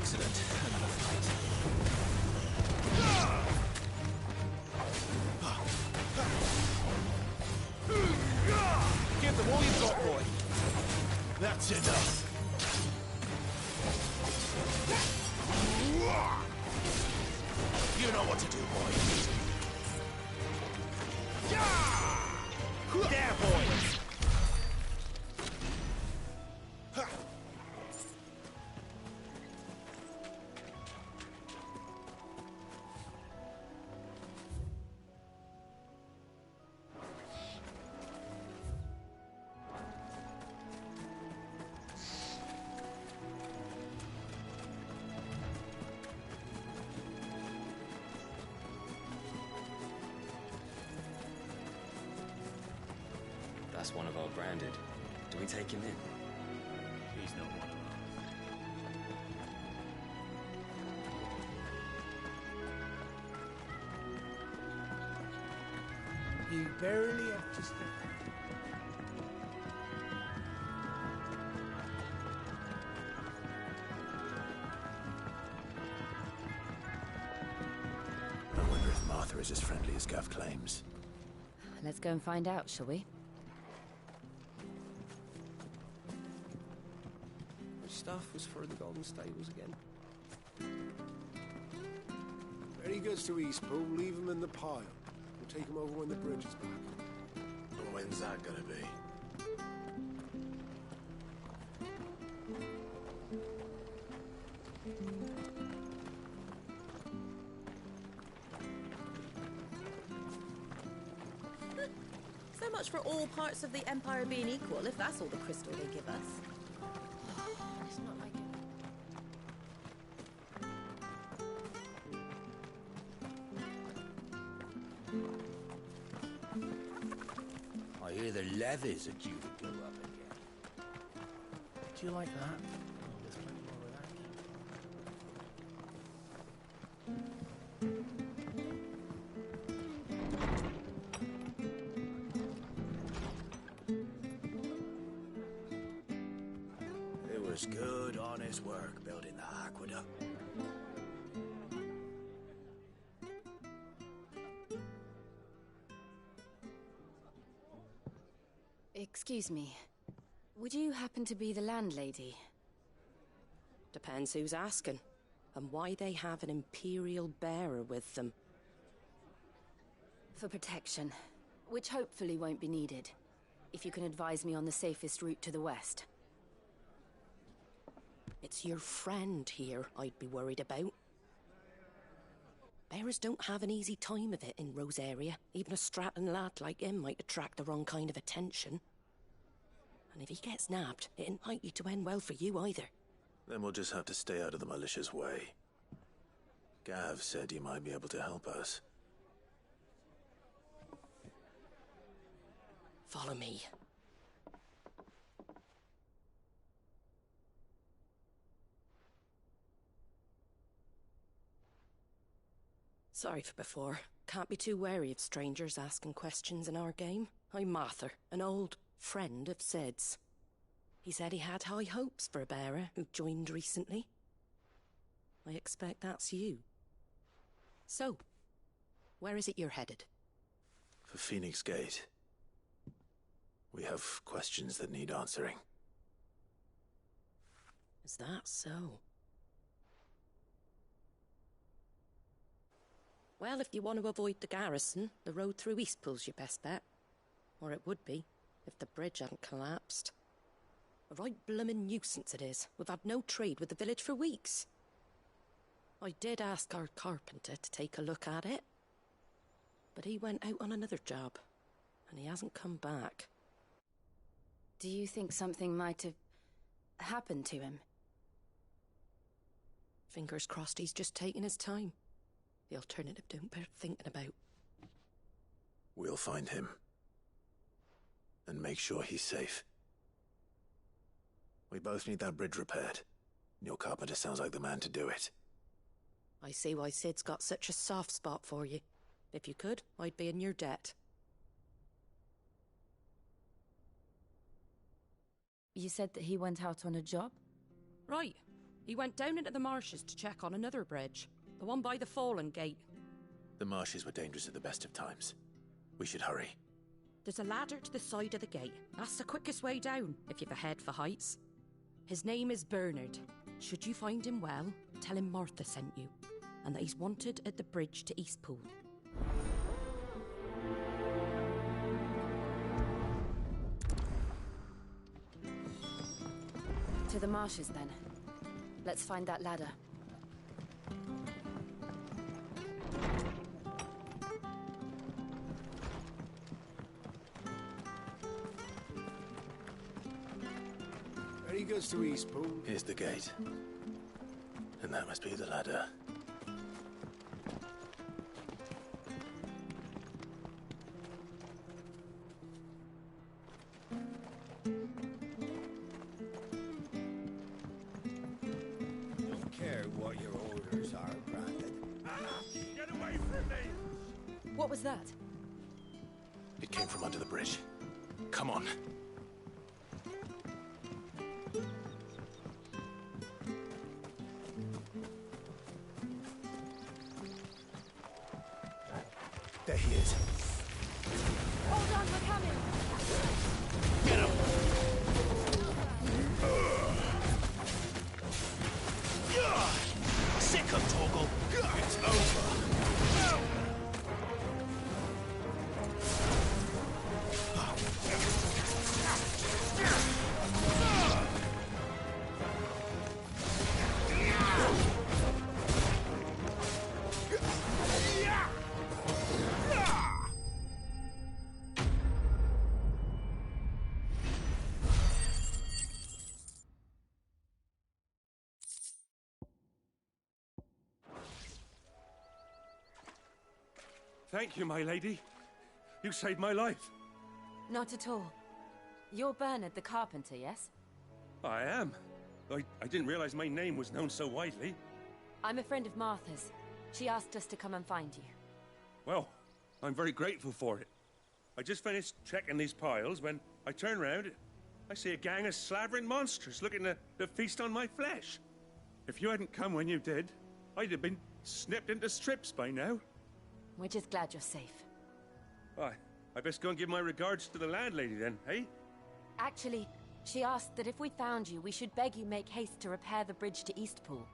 Excellent. Another fight. Give them all you've got, boy. That's enough. You know what to do, boy. There, boys. That's one of our branded. Do we take him in? He's not one of ours. You barely have to step. I wonder if Martha is as friendly as Gav claims. Let's go and find out, shall we? Which stuff was for the Golden Stables again? Very goods to Eastpool, leave them in the pile. We'll take them over when the bridge is back. When's that gonna be? So much for all parts of the Empire being equal, if that's all the crystal they give us. It's not like it. I hear the levies are due to go up again. Do you like that? Oh, there's plenty more of that. It was good, honest work building the aqueduct. Excuse me. Would you happen to be the landlady? Depends who's asking, and why they have an Imperial bearer with them. For protection, which hopefully won't be needed. If you can advise me on the safest route to the west. It's your friend here I'd be worried about. Bearers don't have an easy time of it in Rosaria. Even a Stratton lad like him might attract the wrong kind of attention. And if he gets nabbed, it ain't likely to end well for you either. Then we'll just have to stay out of the malicious way. Gav said he might be able to help us. Follow me. Sorry for before. Can't be too wary of strangers asking questions in our game. I'm Martha, an old friend of Sid's. He said he had high hopes for a bearer who joined recently. I expect that's you. So, where is it you're headed? For Phoenix Gate. We have questions that need answering. Is that so? Well, if you want to avoid the garrison, the road through Eastpool's your best bet. Or it would be, if the bridge hadn't collapsed. A right bloomin' nuisance it is. We've had no trade with the village for weeks. I did ask our carpenter to take a look at it. But he went out on another job, and he hasn't come back. Do you think something might have happened to him? Fingers crossed he's just taking his time. The alternative don't bear thinking about. We'll find him. And make sure he's safe. We both need that bridge repaired. Your carpenter sounds like the man to do it. I see why Sid's got such a soft spot for you. If you could, I'd be in your debt. You said that he went out on a job? Right. He went down into the marshes to check on another bridge. The one by the Fallen Gate. The marshes were dangerous at the best of times. We should hurry. There's a ladder to the side of the gate. That's the quickest way down, if you've a head for heights. His name is Bernard. Should you find him well, tell him Martha sent you, and that he's wanted at the bridge to Eastpool. To the marshes, then. Let's find that ladder. Any goods to Eastpool? Here's the gate. And that must be the ladder. Don't care what your orders are, Brandon. Get away from me! What was that? It came from under the bridge. Come on. There he is. Hold on, we're coming! Get him! Sick of Torgal. It's over. Thank you, my lady. You saved my life. Not at all. You're Bernard the carpenter, yes? I am. I didn't realize my name was known so widely. I'm a friend of Martha's. She asked us to come and find you. Well, I'm very grateful for it. I just finished checking these piles when I turn around. I see a gang of slavering monsters looking to feast on my flesh. If you hadn't come when you did, I'd have been snipped into strips by now. We're just glad you're safe. I best go and give my regards to the landlady then, eh? Actually, she asked that if we found you, we should beg you make haste to repair the bridge to Eastpool.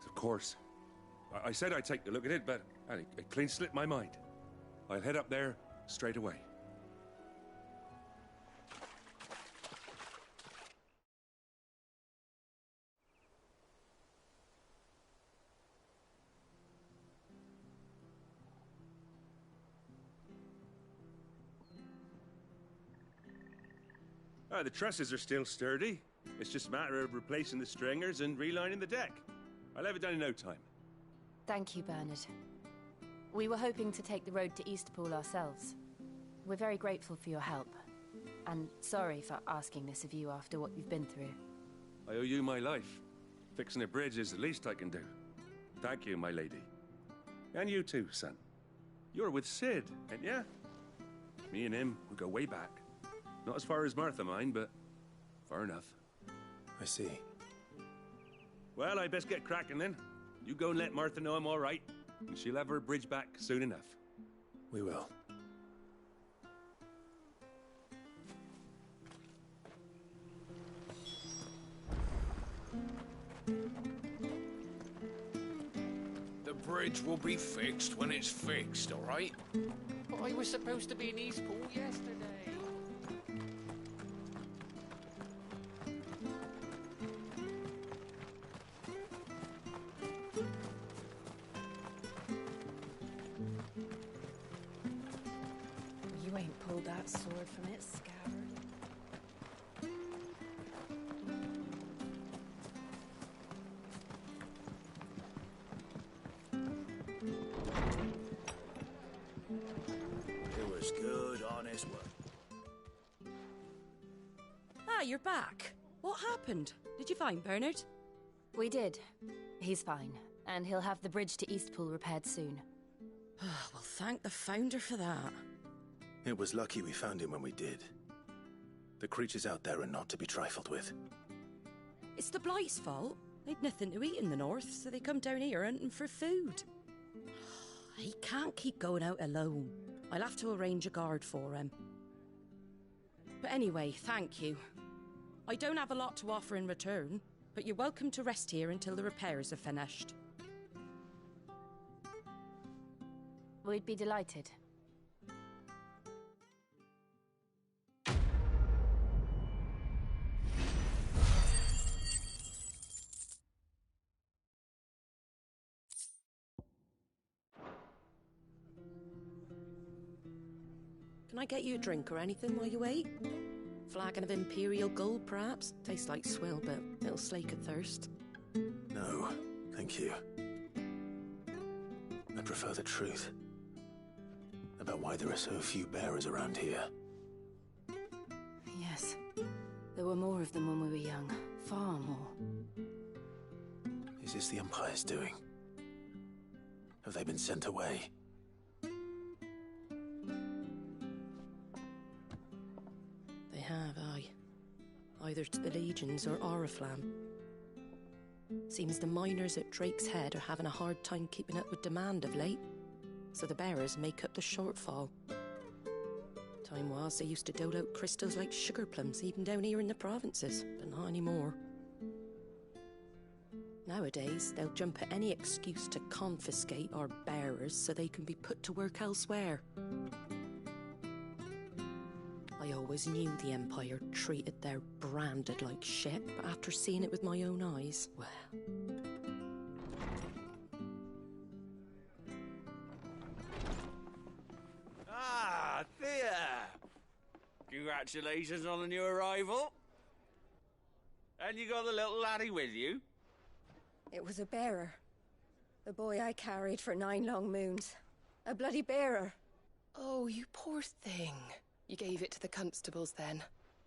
Of course. I said I'd take a look at it, but it clean slipped my mind. I'll head up there straight away. The trusses are still sturdy. It's just a matter of replacing the stringers and relining the deck. I'll have it done in no time. Thank you, Bernard. We were hoping to take the road to Eastpool ourselves. We're very grateful for your help. And sorry for asking this of you after what you've been through. I owe you my life. Fixing a bridge is the least I can do. Thank you, my lady. And you too, son. You're with Sid, ain't ya? Me and him, we go way back. Not as far as Martha, mind, but far enough. I see. Well, I best get cracking then. You go and let Martha know I'm all right, and she'll have her bridge back soon enough. We will. The bridge will be fixed when it's fixed, all right? But I was supposed to be in Eastpool yesterday. You ain't pulled that sword from its scabbard. It was good, honest work. Ah, you're back. What happened? Did you find Bernard? We did. He's fine, and he'll have the bridge to Eastpool repaired soon. Well, thank the Founder for that. It was lucky we found him when we did. The creatures out there are not to be trifled with. It's the Blight's fault. They'd nothing to eat in the north, so they come down here hunting for food. He can't keep going out alone. I'll have to arrange a guard for him. But anyway, thank you. I don't have a lot to offer in return, but you're welcome to rest here until the repairs are finished. We'd be delighted. Can I get you a drink or anything while you wait? Flagon of Imperial Gold, perhaps? Tastes like swill, but it'll slake a thirst. No, thank you. I prefer the truth. About why there are so few bearers around here. Yes. There were more of them when we were young. Far more. Is this the Empire's doing? Have they been sent away? They have, aye. Either to the Legions or Oriflamme. Seems the miners at Drake's Head are having a hard time keeping up with demand of late, so the bearers make up the shortfall. Time was they used to dole out crystals like sugar plums even down here in the provinces, but not anymore. Nowadays, they'll jump at any excuse to confiscate our bearers so they can be put to work elsewhere. I always knew the Empire treated their branded like shit, but after seeing it with my own eyes, well... Ah, Thea! Congratulations on the new arrival. And you got the little laddie with you? It was a bearer. The boy I carried for 9 long moons. A bloody bearer. Oh, you poor thing. You gave it to the constables then?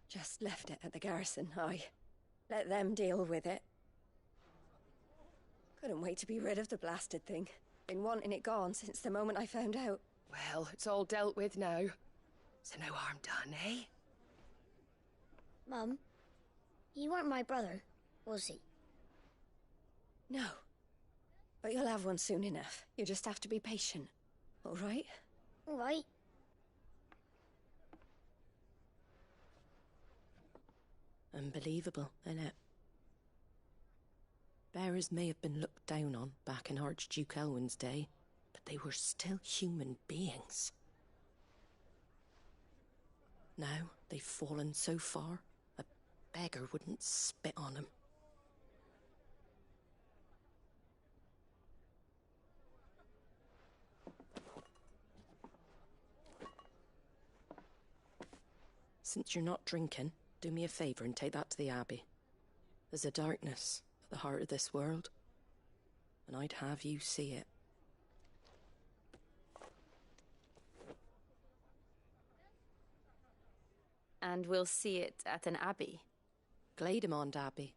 Just left it at the garrison, aye. Let them deal with it. Couldn't wait to be rid of the blasted thing. Been wanting it gone since the moment I found out. Well, it's all dealt with now. So no harm done, eh? Mum, you weren't my brother, was he? No. But you'll have one soon enough. You just have to be patient. All right? All right. Unbelievable, innit? Bearers may have been looked down on back in Archduke Elwin's day, but they were still human beings. Now they've fallen so far, a beggar wouldn't spit on them. Since you're not drinking, do me a favour and take that to the Abbey. There's a darkness at the heart of this world, and I'd have you see it. And we'll see it at an abbey? Glademond Abbey,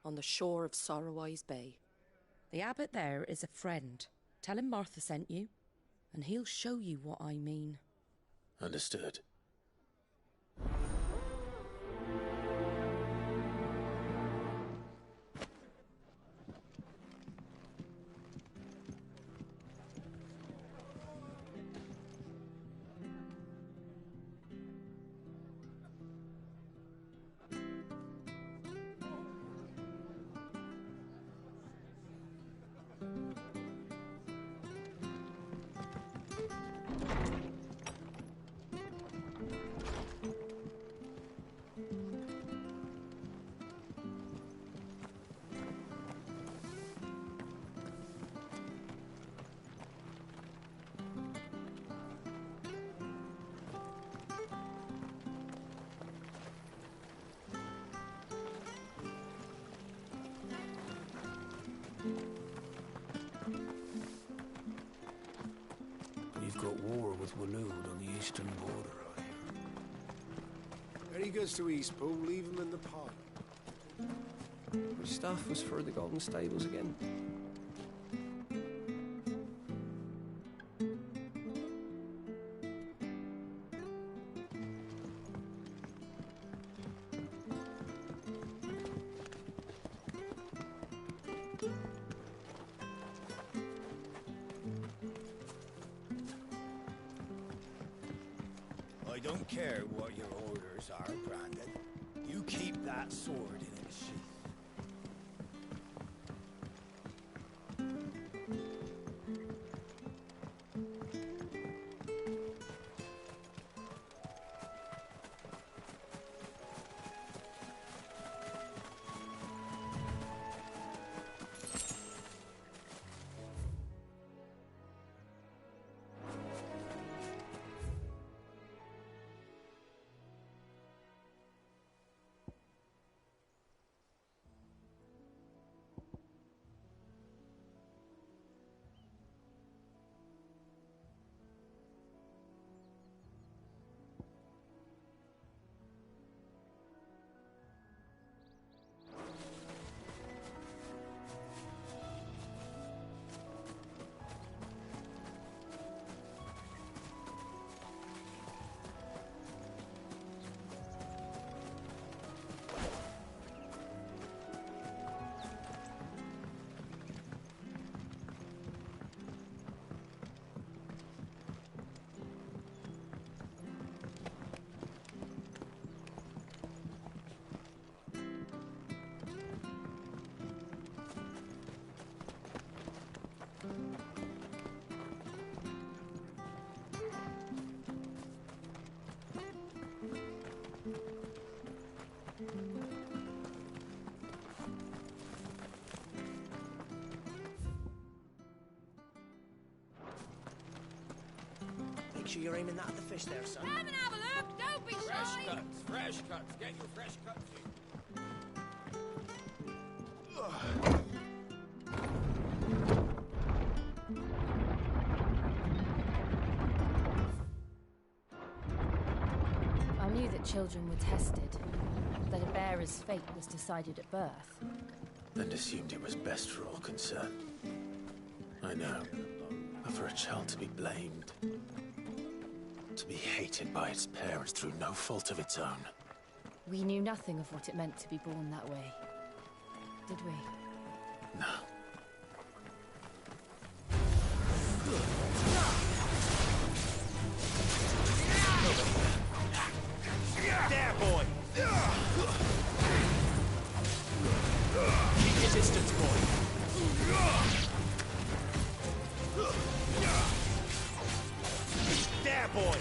on the shore of Sorrowwise Bay. The abbot there is a friend. Tell him Martha sent you, and he'll show you what I mean. Understood. We've got war with Waloed on the eastern border, I hear. Any goods to Eastpool, leave them in the pile. Which stuff was for the Golden Stables again? I don't care what your orders are, Brandon. You keep that sword in its sheath. Make sure you're aiming that at the fish there, son. Come and have a look! Don't be Fresh shy! cuts, fresh cuts. Get your fresh cuts in. I knew that children were tested, that a bearer's fate was decided at birth. And assumed it was best for all concerned. I know. But for a child to be blamed, to be hated by its parents through no fault of its own. We knew nothing of what it meant to be born that way, did we? No. There, boy! Keep your distance, boy! There, boy!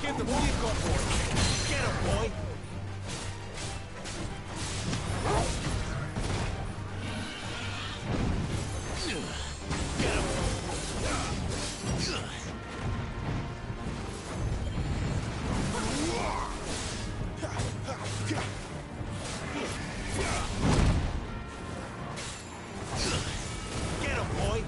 Give them all you've got, boy. Get him, boy. Get him. Get him, boy.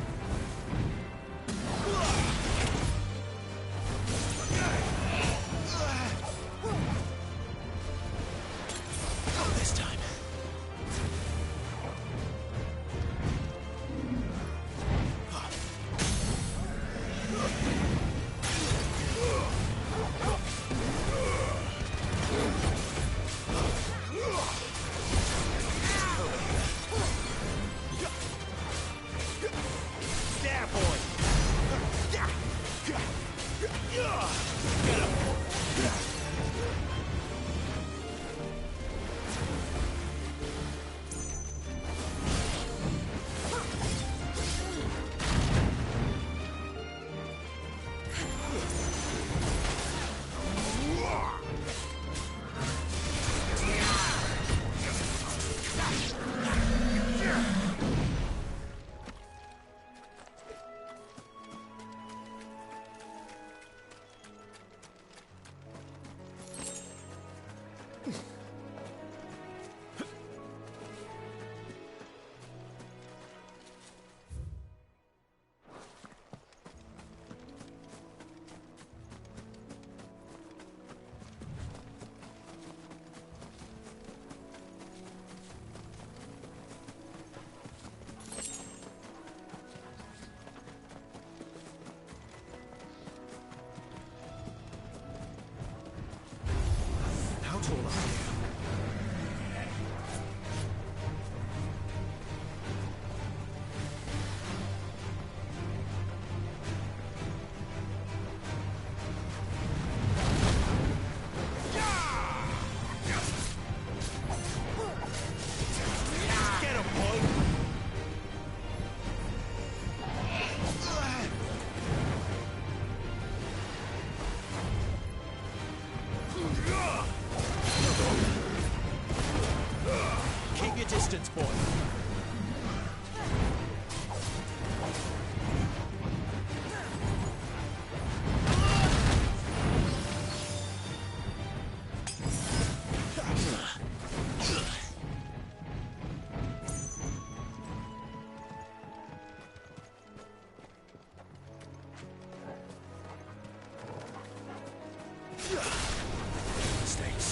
brutal I am. Get him, boy! Keep your distance, boy. Mistakes.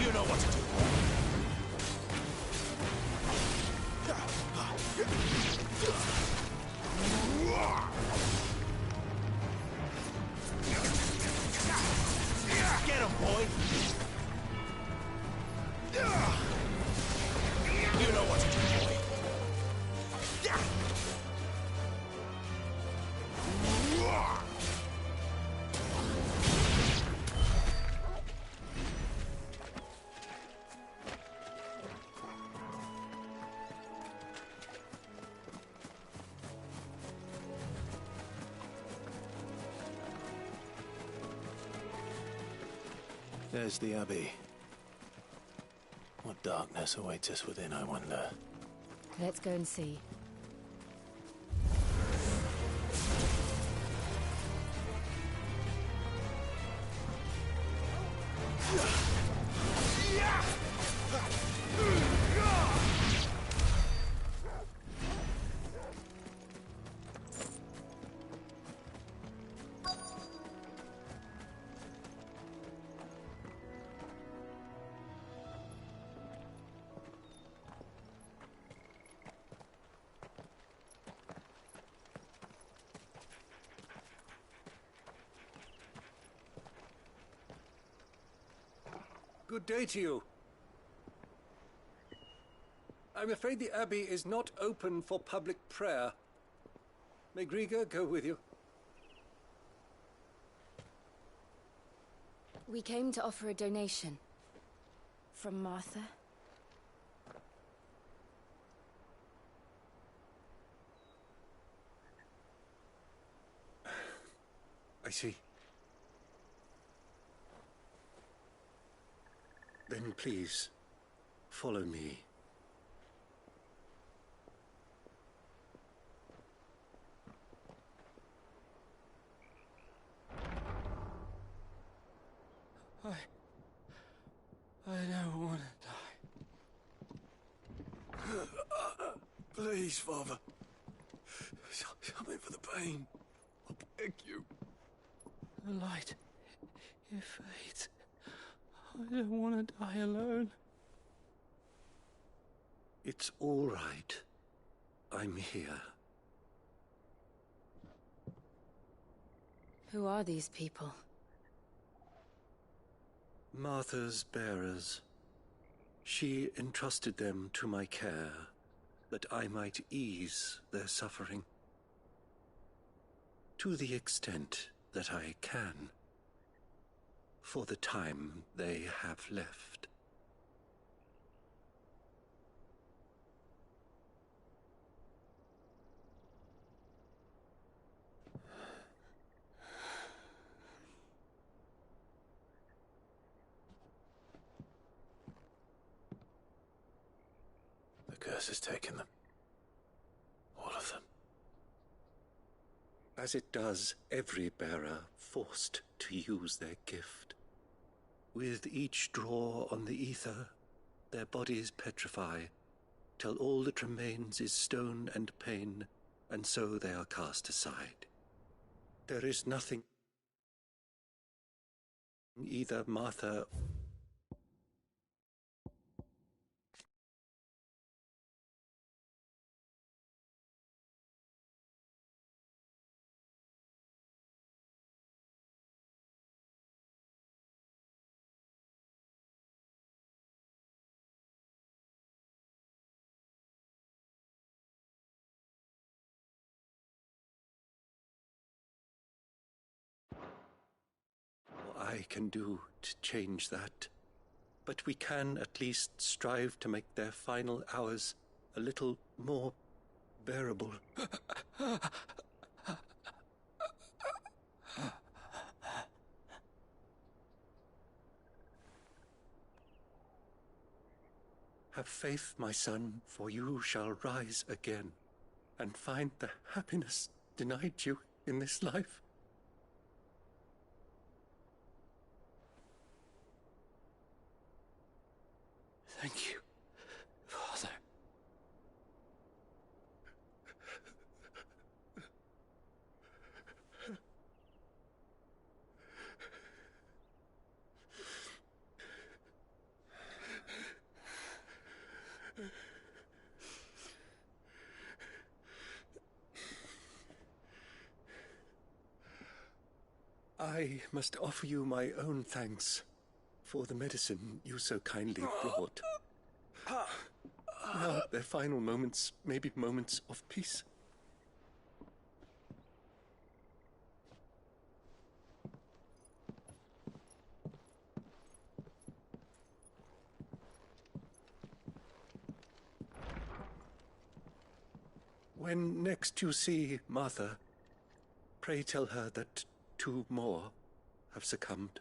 You know what to do. Get him, boy! You know what to do, boy. There's the Abbey. What darkness awaits us within, I wonder? Let's go and see. Good day to you. I'm afraid the Abbey is not open for public prayer. May Griga go with you? We came to offer a donation. From Martha. I see. Then please, follow me. I don't want to die. Please, Father. Something for the pain. I beg you. The light, it fades. I don't want to die alone. It's all right. I'm here. Who are these people? Martha's bearers. She entrusted them to my care, that I might ease their suffering. To the extent that I can. For the time they have left. The curse has taken them. All of them. As it does every bearer forced to use their gift. With each draw on the ether, their bodies petrify, till all that remains is stone and pain, and so they are cast aside. There is nothing either Martha I can do to change that. But we can at least strive to make their final hours a little more bearable. Have faith, my son, for you shall rise again and find the happiness denied you in this life. Thank you, Father. I must offer you my own thanks for the medicine you so kindly brought. Now, their final moments may be moments of peace. When next you see Martha, pray tell her that 2 more have succumbed.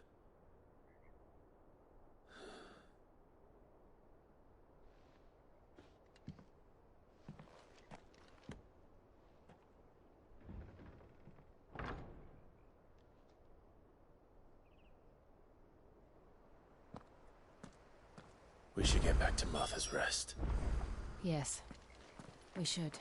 We should get back to Martha's Rest. Yes, we should.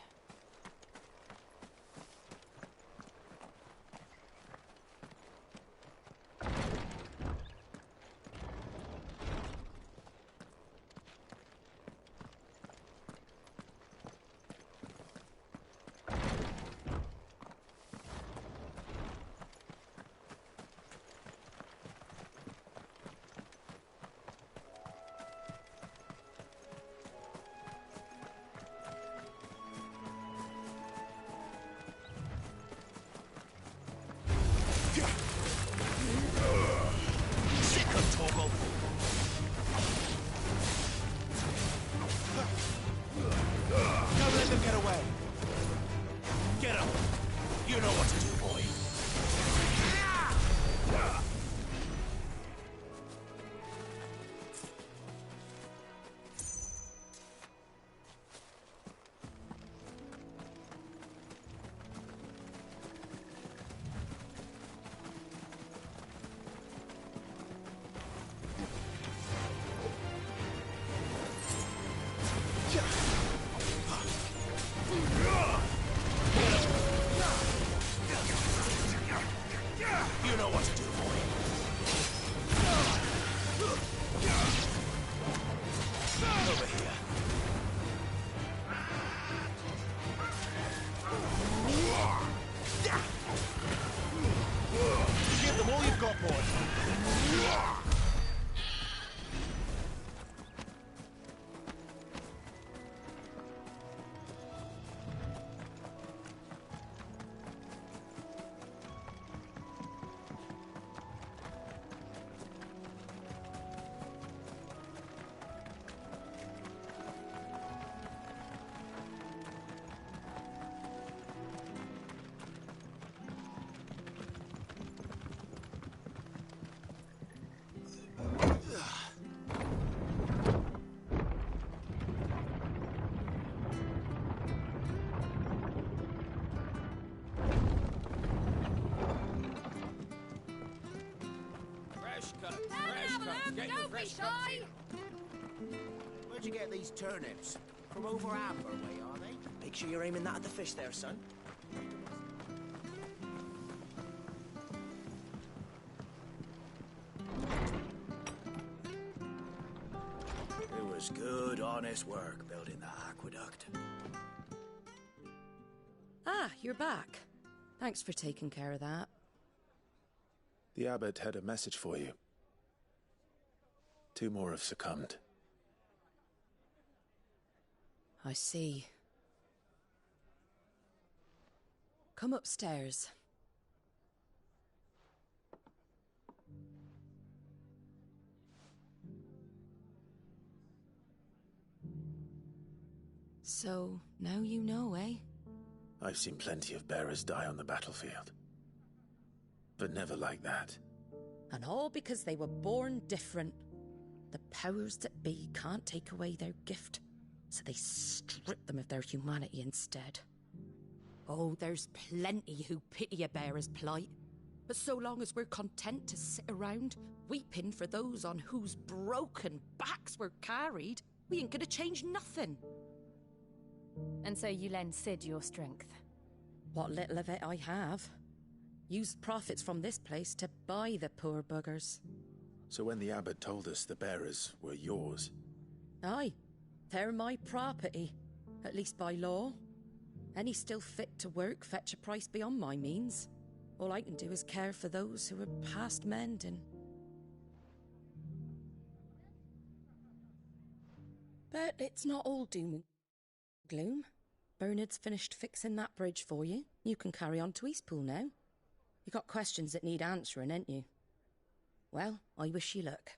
Don't be shy! Where'd you get these turnips? From over Amber way, are they? Make sure you're aiming that at the fish there, son. It was good, honest work building that aqueduct. Ah, you're back. Thanks for taking care of that. The abbot had a message for you. 2 more have succumbed. I see. Come upstairs. So, now you know, eh? I've seen plenty of bearers die on the battlefield. But never like that. And all because they were born different. The powers that be can't take away their gift, so they strip them of their humanity instead. Oh, there's plenty who pity a bearer's plight. But so long as we're content to sit around, weeping for those on whose broken backs we're carried, we ain't gonna change nothing. And so you lend Cid your strength? What little of it I have. Used profits from this place to buy the poor buggers. So when the abbot told us the bearers were yours... Aye, they're my property, at least by law. Any still fit to work fetch a price beyond my means. All I can do is care for those who are past mending. But it's not all doom and gloom. Bernard's finished fixing that bridge for you. You can carry on to Eastpool now. You got questions that need answering, ain't you? Well, I wish you luck.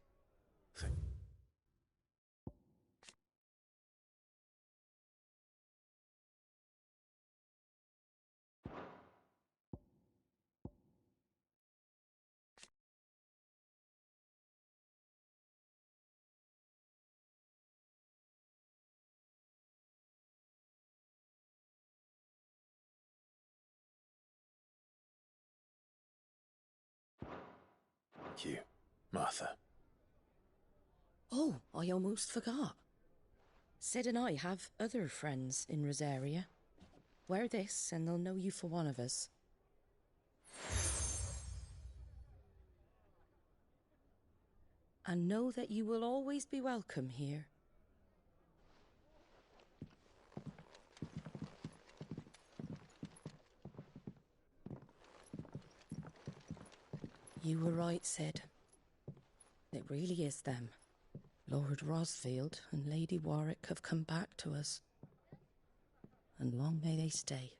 Thank you, Martha. Oh, I almost forgot. Cid and I have other friends in Rosaria. Wear this and they'll know you for one of us. And know that you will always be welcome here. You were right, Cid. It really is them. Lord Rosfield and Lady Warwick have come back to us. And long may they stay.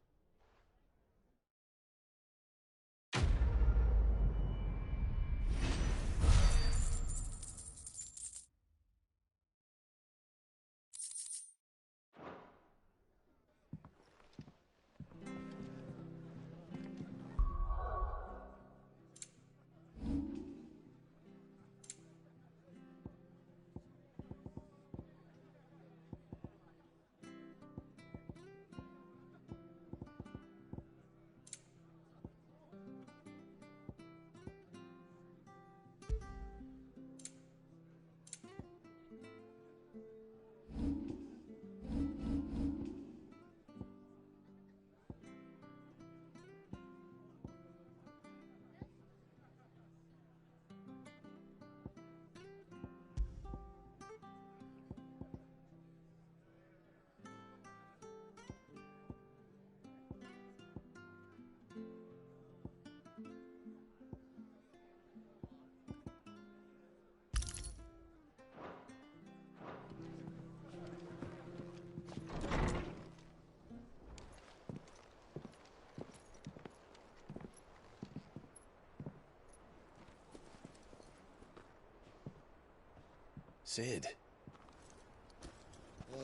Cid.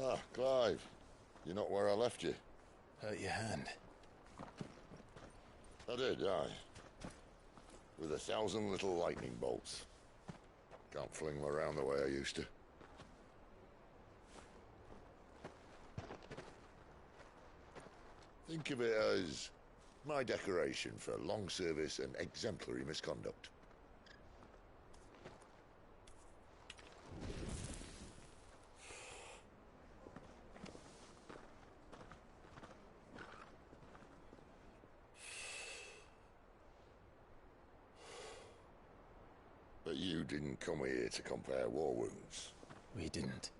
Ah, Clive. You're not where I left you. Hurt your hand. I did, aye. With 1,000 little lightning bolts. Can't fling them around the way I used to. Think of it as my decoration for long service and exemplary misconduct. But you didn't come here to compare war wounds. We didn't.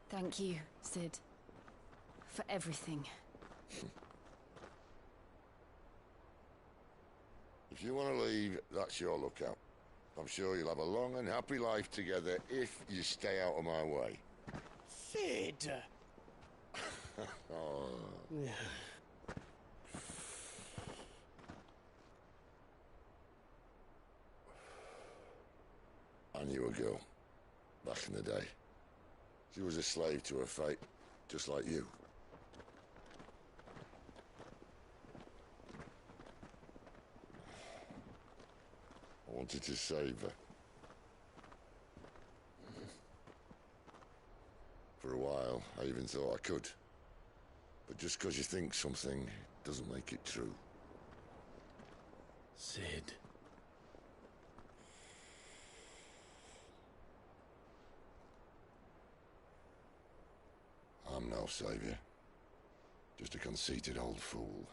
Thank you, Cid. For everything. If you want to leave, that's your lookout. I'm sure you'll have a long and happy life together if you stay out of my way. Cid! Oh. I knew a girl, back in the day. She was a slave to her fate. just like you. I wanted to save her. For a while, I even thought I could. But just because you think something doesn't make it true. Sid. I'm no savior. Just a conceited old fool.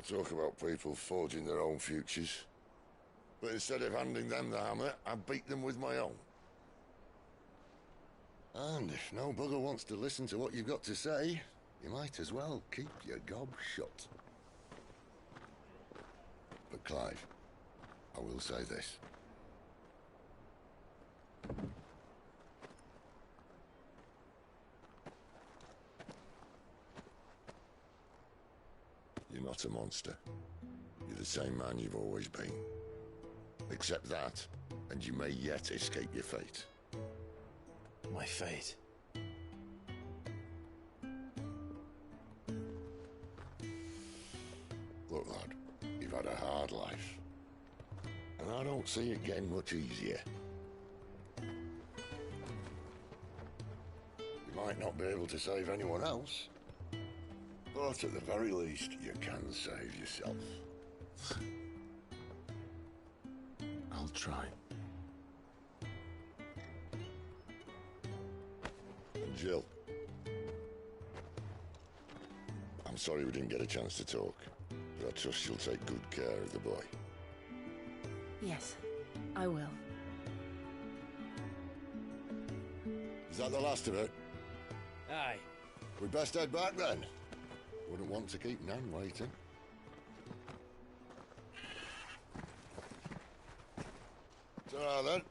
I talk about people forging their own futures. But instead of handing them the hammer, I beat them with my own. And if no bugger wants to listen to what you've got to say, you might as well keep your gob shut. But Clive, I will say this. You're not a monster. You're the same man you've always been. Accept that, and you may yet escape your fate. My fate? Look, lad, you've had a hard life. And I don't see it getting much easier. You might not be able to save anyone else, but at the very least, you can save yourself. I'll try. And Jill, I'm sorry we didn't get a chance to talk, but I trust you'll take good care of the boy. Yes, I will. Is that the last of it? Aye. We'd best head back then. Wouldn't want to keep Nan waiting. Ta-ra then.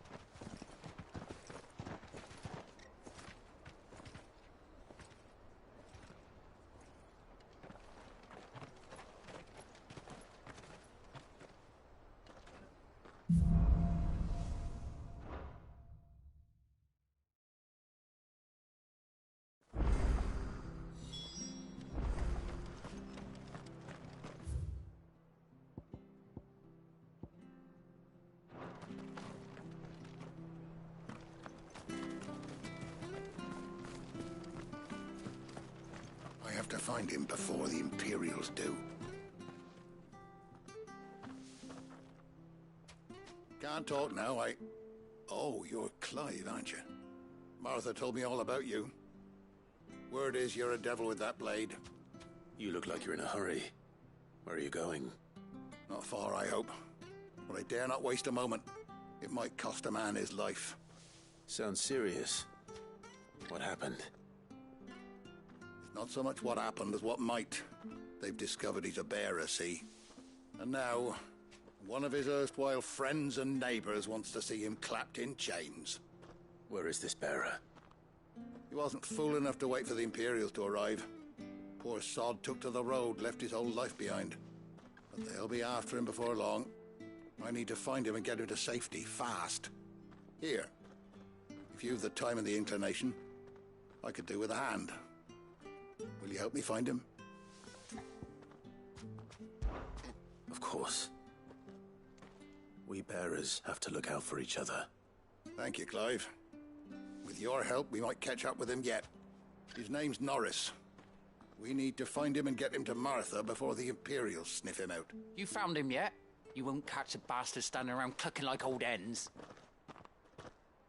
I have to find him before the Imperials do. Can't talk now, Oh, you're Clive, aren't you? Martha told me all about you. Word is you're a devil with that blade. You look like you're in a hurry. Where are you going? Not far, I hope. But I dare not waste a moment. It might cost a man his life. Sounds serious. What happened? It's not so much what happened as what might. They've discovered he's a bearer, see? And now, one of his erstwhile friends and neighbors wants to see him clapped in chains. Where is this bearer? He wasn't fool enough to wait for the Imperials to arrive. Poor sod took to the road, left his whole life behind. But they'll be after him before long. I need to find him and get him to safety, fast. Here, if you've the time and the inclination, I could do with a hand. Will you help me find him? Of course. We bearers have to look out for each other. Thank you, Clive. With your help, we might catch up with him yet. His name's Norris. We need to find him and get him to Martha before the Imperials sniff him out. You found him yet? You won't catch a bastard standing around clucking like old hens.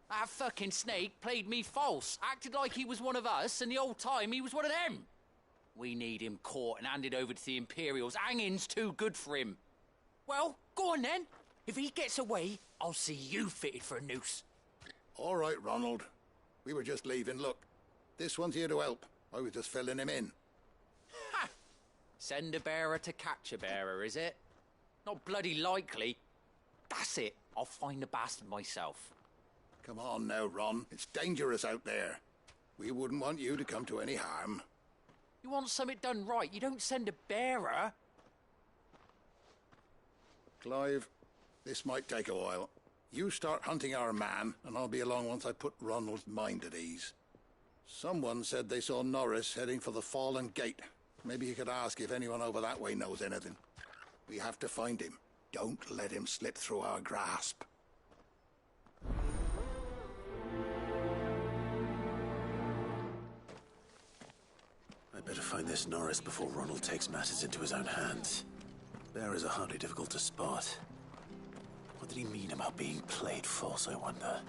That fucking snake played me false, acted like he was one of us, and the whole time he was one of them. We need him caught and handed over to the Imperials. Hanging's too good for him. Well, go on then. If he gets away, I'll see you fitted for a noose. All right, Ronald. We were just leaving. Look, this one's here to help. I was just filling him in. Ha! Send a bearer to catch a bearer, is it? Not bloody likely. That's it. I'll find the bastard myself. Come on now, Ron. It's dangerous out there. We wouldn't want you to come to any harm. You want something done right, you don't send a bearer. Clive, this might take a while. You start hunting our man, and I'll be along once I put Ronald's mind at ease. Someone said they saw Norris heading for the Fallen Gate. Maybe you could ask if anyone over that way knows anything. We have to find him. Don't let him slip through our grasp. I'd better find this Norris before Ronald takes matters into his own hands. Bearers are hardly difficult to spot. What did he mean about being played false, I wonder?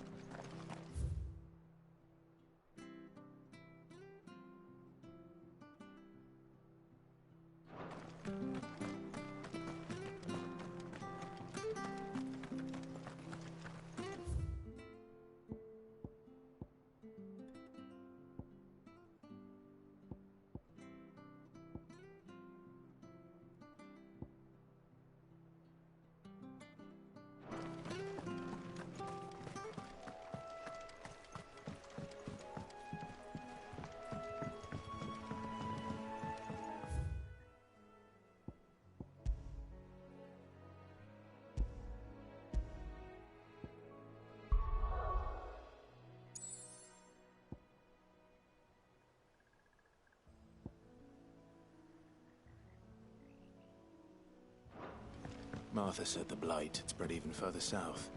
Martha said the Blight had spread even further south,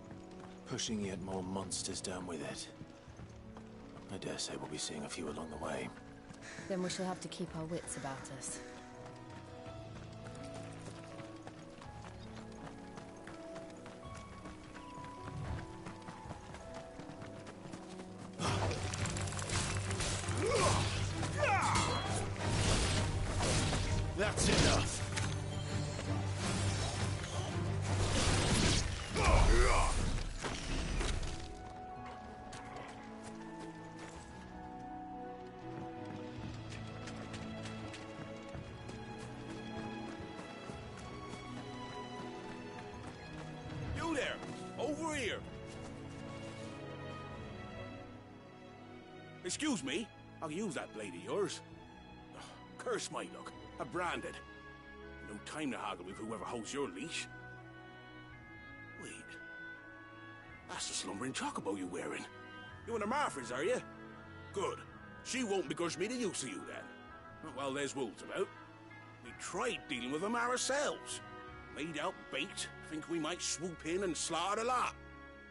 pushing yet more monsters down with it. I dare say we'll be seeing a few along the way. Then we shall have to keep our wits about us. That's enough! You there! Over here! Excuse me? I'll use that blade of yours. Ugh, curse my luck. I'm branded. No time to haggle with whoever holds your leash. Wait. That's the slumbering chocobo you're wearing. You and the Marfors, are you? Good. She won't begrudge me the use of you, then. Well, there's wolves about. We tried dealing with them ourselves. Laid out bait, think we might swoop in and slaughter the lot.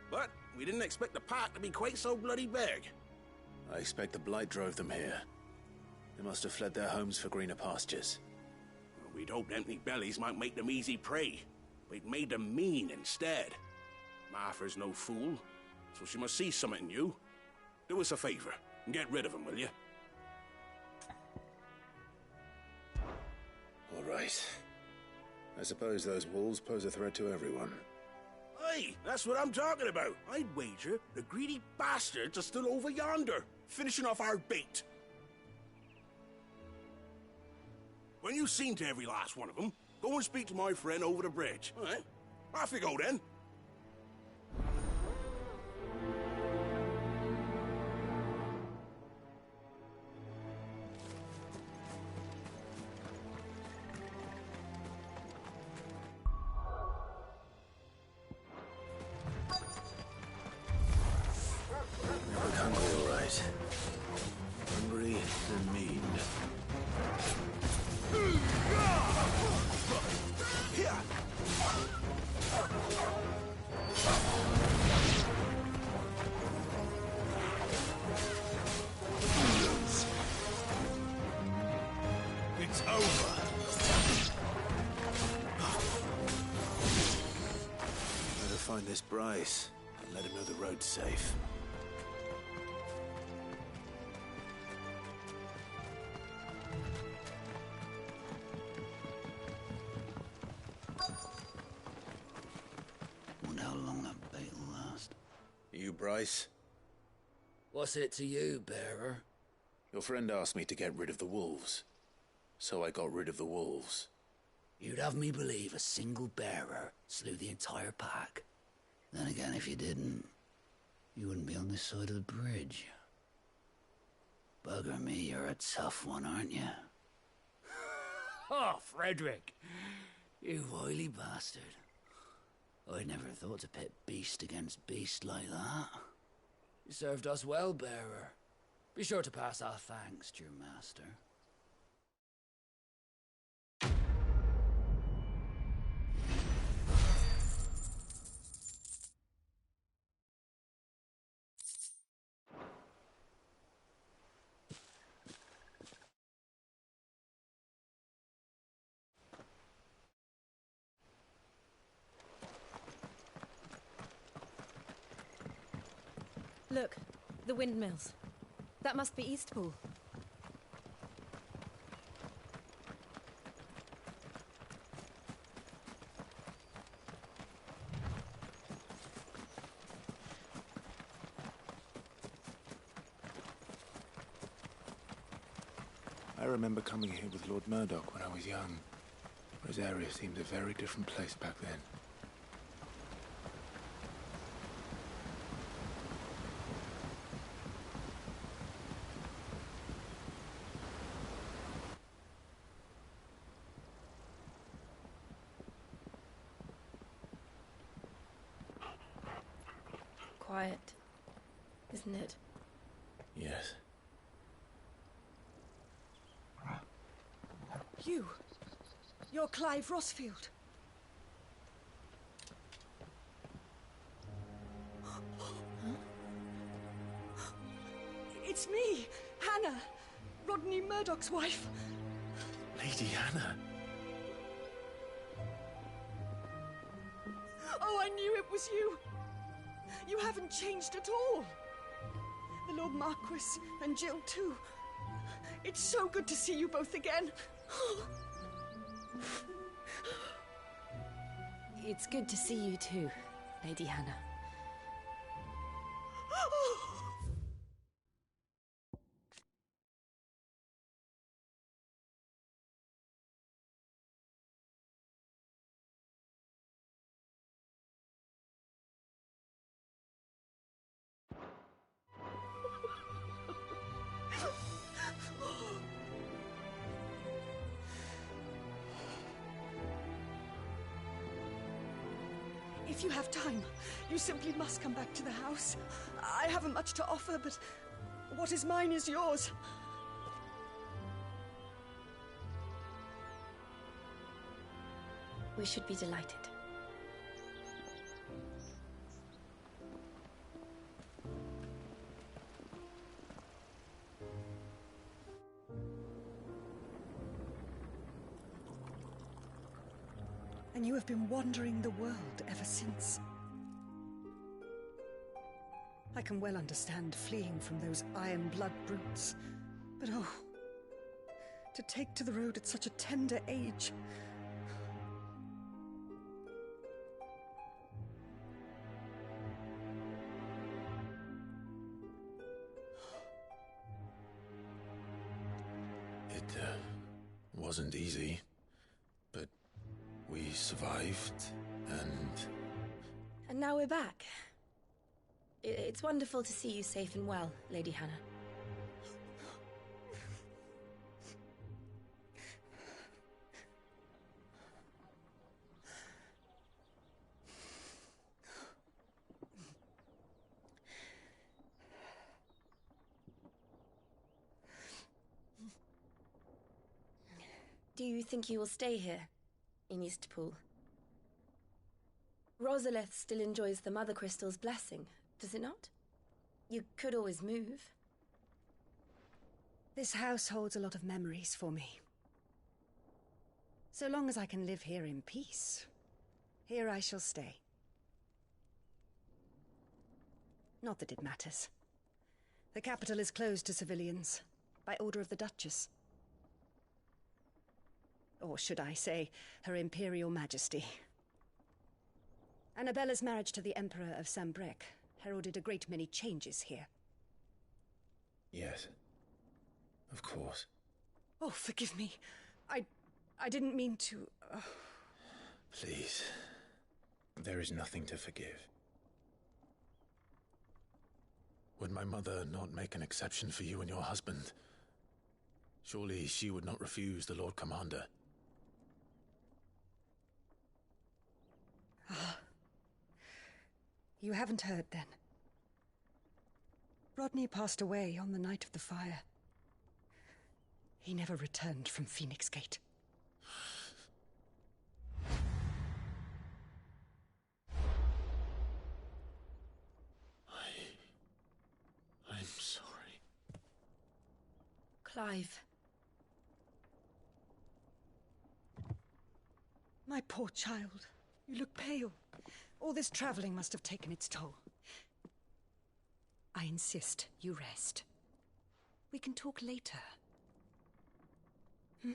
But we didn't expect the pack to be quite so bloody big. I expect the Blight drove them here. They must have fled their homes for greener pastures. Well, we'd hoped empty bellies might make them easy prey. We'd made them mean instead. Martha's no fool, so she must see something in you. Do us a favor and get rid of them, will you? All right. I suppose those wolves pose a threat to everyone. Aye, that's what I'm talking about. I'd wager the greedy bastards are still over yonder, finishing off our bait. When you've seen to every last one of them, go and speak to my friend over the bridge. All right, off you go then. I look hungry, all right. Hungry and mean. It's over. Better find this Bryce and let him know the road's safe. Wonder how long that bait will last. You, Bryce? What's it to you, bearer? Your friend asked me to get rid of the wolves. So I got rid of the wolves. You'd have me believe a single bearer slew the entire pack. Then again, if you didn't, you wouldn't be on this side of the bridge. Bugger me, you're a tough one, aren't you? Oh, Frederick! You wily bastard. I'd never thought to pit beast against beast like that. You served us well, bearer. Be sure to pass our thanks to your master. Look, the windmills. That must be Eastpool. I remember coming here with Lord Murdoch when I was young. Rosaria seemed a very different place back then. Quiet, isn't it? Yes. You're Clive Rossfield. It's me, Hannah, Rodney Murdoch's wife. Lady Hannah. Oh, I knew it was you. You haven't changed at all. The Lord Marquis and Jill too. It's so good to see you both again. It's good to see you too, Lady Hannah. If you have time, you simply must come back to the house. I haven't much to offer, but what is mine is yours. We should be delighted. And you have been wandering the world ever since. I can well understand fleeing from those iron blood brutes, but oh, to take to the road at such a tender age. It wasn't easy, but we survived, and... And now we're back. It's wonderful to see you safe and well, Lady Hannah. Do you think you will stay here, in Eastpool? Rosalith still enjoys the Mother Crystal's blessing, does it not? You could always move. This house holds a lot of memories for me. So long as I can live here in peace, here I shall stay. Not that it matters. The capital is closed to civilians, by order of the Duchess. Or should I say, Her Imperial Majesty. Annabella's marriage to the Emperor of Sambrec heralded a great many changes here. Yes. Of course. Oh, forgive me. I didn't mean to... Please. There is nothing to forgive. Would my mother not make an exception for you and your husband? Surely she would not refuse the Lord Commander. Ah. You haven't heard, then. Rodney passed away on the night of the fire. He never returned from Phoenix Gate. I'm sorry. Clive. My poor child. You look pale. All this traveling must have taken its toll. I insist you rest. We can talk later. Hmm?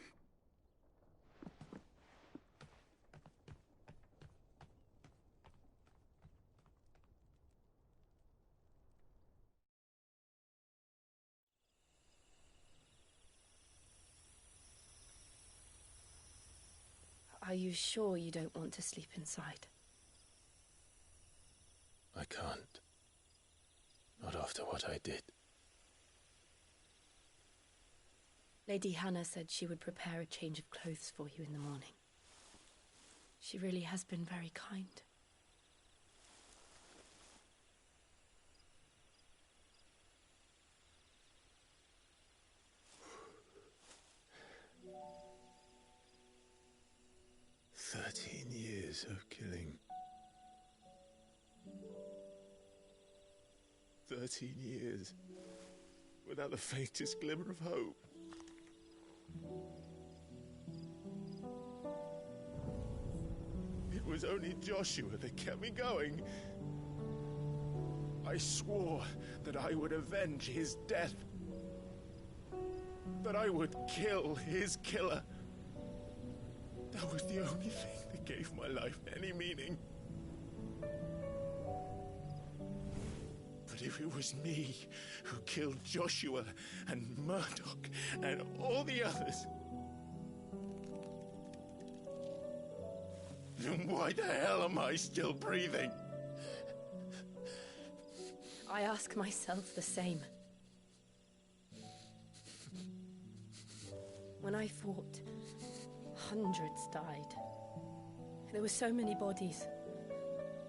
Are you sure you don't want to sleep inside? I can't. Not after what I did. Lady Hannah said she would prepare a change of clothes for you in the morning. She really has been very kind. Years of killing. 13 years without the faintest glimmer of hope. It was only Joshua that kept me going. I swore that I would avenge his death. That I would kill his killer. That was the only thing that gave my life any meaning. But if it was me who killed Joshua and Murdoch and all the others, then why the hell am I still breathing? I ask myself the same. When I fought, hundreds died. There were so many bodies,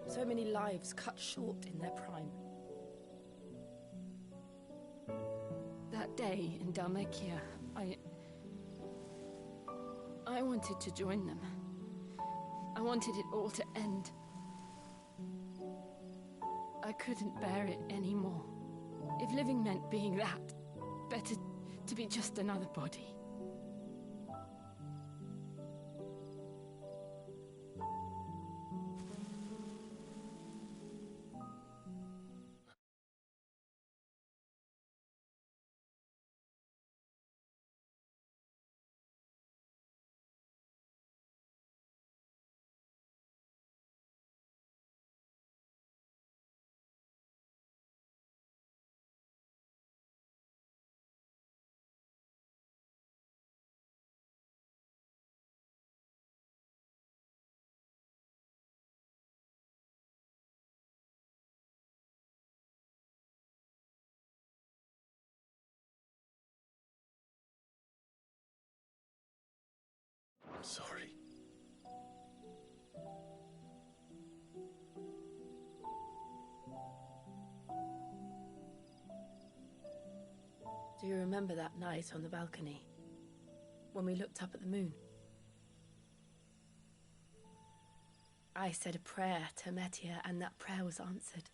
so many lives cut short in their prime. That day in Dhalmekia, I wanted to join them. I wanted it all to end. I couldn't bear it anymore. If living meant being that, better to be just another body. I'm sorry. Do you remember that night on the balcony? When we looked up at the moon? I said a prayer to Metia, and that prayer was answered.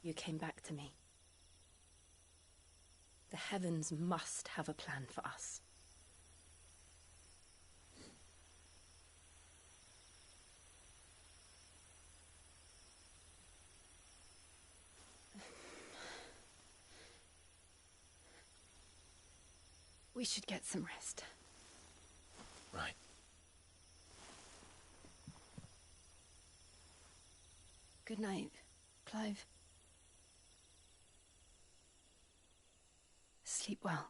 You came back to me. The heavens must have a plan for us. We should get some rest. Right. Good night, Clive. Sleep well.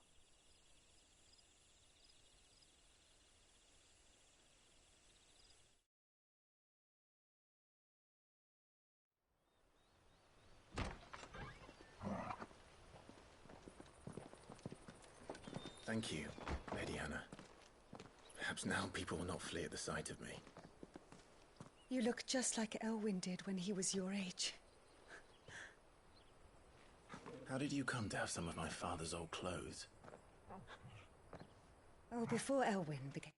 Thank you, Lady Hannah. Perhaps now people will not flee at the sight of me. You look just like Elwyn did when he was your age. How did you come to have some of my father's old clothes? Oh, before Elwyn became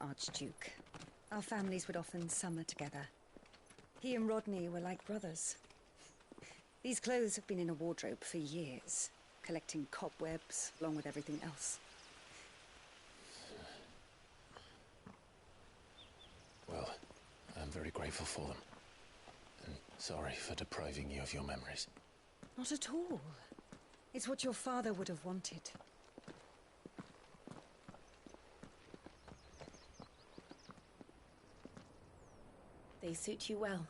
Archduke, our families would often summer together. He and Rodney were like brothers. These clothes have been in a wardrobe for years, collecting cobwebs along with everything else. Well, I'm very grateful for them. And sorry for depriving you of your memories. Not at all. It's what your father would have wanted. They suit you well.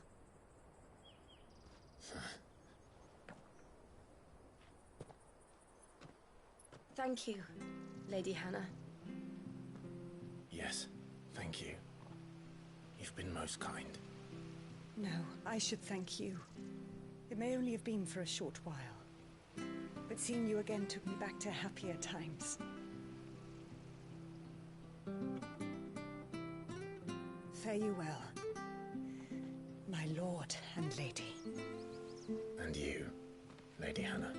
Thank you, Lady Hannah. Yes, thank you. You've been most kind. No, I should thank you. It may only have been for a short while, but seeing you again took me back to happier times. Fare you well, my lord and lady. And you, Lady Hannah.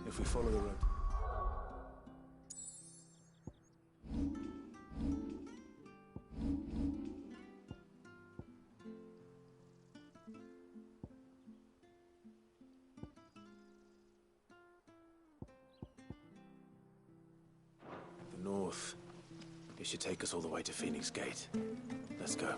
If we follow the road. The north. It should take us all the way to Phoenix Gate. Let's go.